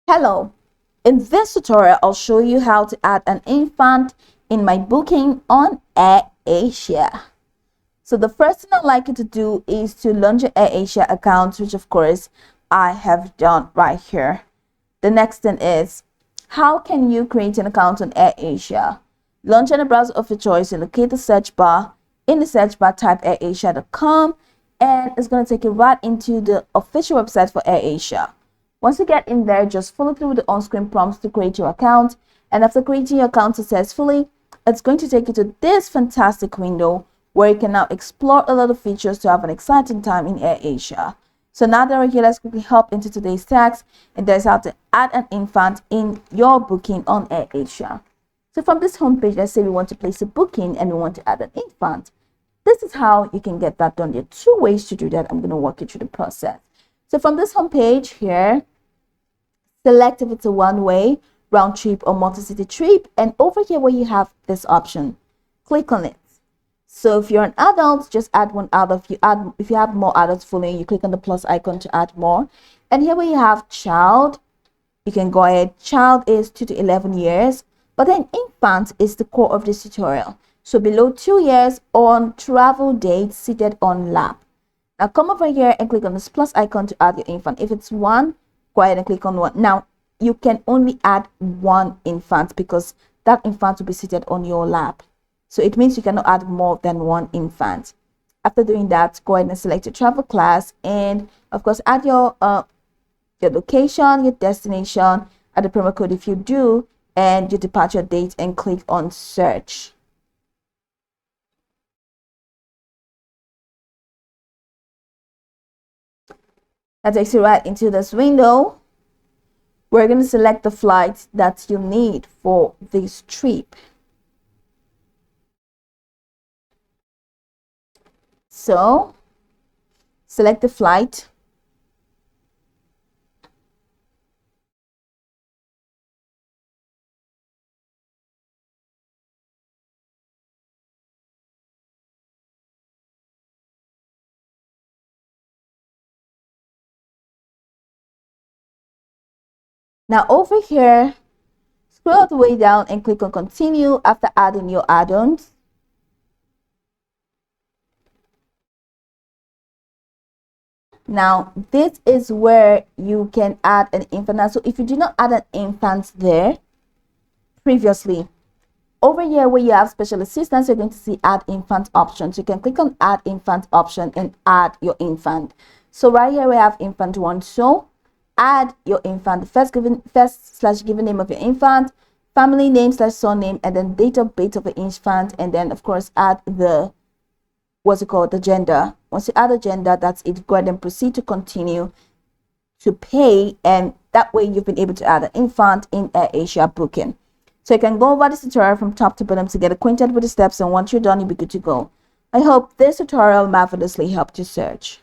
Hello, in this tutorial I'll show you how to add an infant in my booking on Airasia. So the first thing I'd like you to do is to launch your Airasia account, which of course I have done right here. The next thing is, how can you create an account on Airasia? Launch in a browser of your choice and locate the search bar. In the search bar, type airasia.com and it's going to take you right into the official website for Airasia. Once you get in there, just follow through with the on-screen prompts to create your account. And after creating your account successfully, it's going to take you to this fantastic window where you can now explore a lot of features to have an exciting time in Airasia. So now that we're here, let's quickly hop into today's task, and there's how to add an infant in your booking on Airasia. So from this homepage, let's say we want to place a booking and we want to add an infant. This is how you can get that done. There are two ways to do that. I'm going to walk you through the process. So from this homepage here, select if it's a one-way, round trip, or multi-city trip, and over here where you have this option, click on it. So if you're an adult, just add one adult. If you have more adults following, you click on the plus icon to add more. And here where you have child, you can go ahead. Child is 2 to 11 years, but then infant is the core of this tutorial. So below 2 years, on travel date, seated on lap. Now come over here and click on this plus icon to add your infant. If it's one, go ahead and click on one. Now you can only add one infant because that infant will be seated on your lap. So it means you cannot add more than one infant. After doing that, go ahead and select your travel class and of course add your location, your destination, add the promo code if you do, and your departure date, and click on search. That takes you right into this window. We're going to select the flight that you need for this trip. So select the flight. Now over here, scroll all the way down and click on continue after adding your add-ons. Now this is where you can add an infant. So if you do not add an infant there previously, over here where you have special assistance, you're going to see add infant options. You can click on add infant option and add your infant. So right here we have infant one. So add your infant, first / given name of your infant, family name / surname, and then date of birth of the infant, and then of course add the the gender. Once you add a gender, that's it. Go ahead and proceed to continue to pay, and that way you've been able to add an infant in Airasia booking. So you can go over this tutorial from top to bottom to get acquainted with the steps, and once you're done, you'll be good to go. I hope this tutorial marvelously helped you search.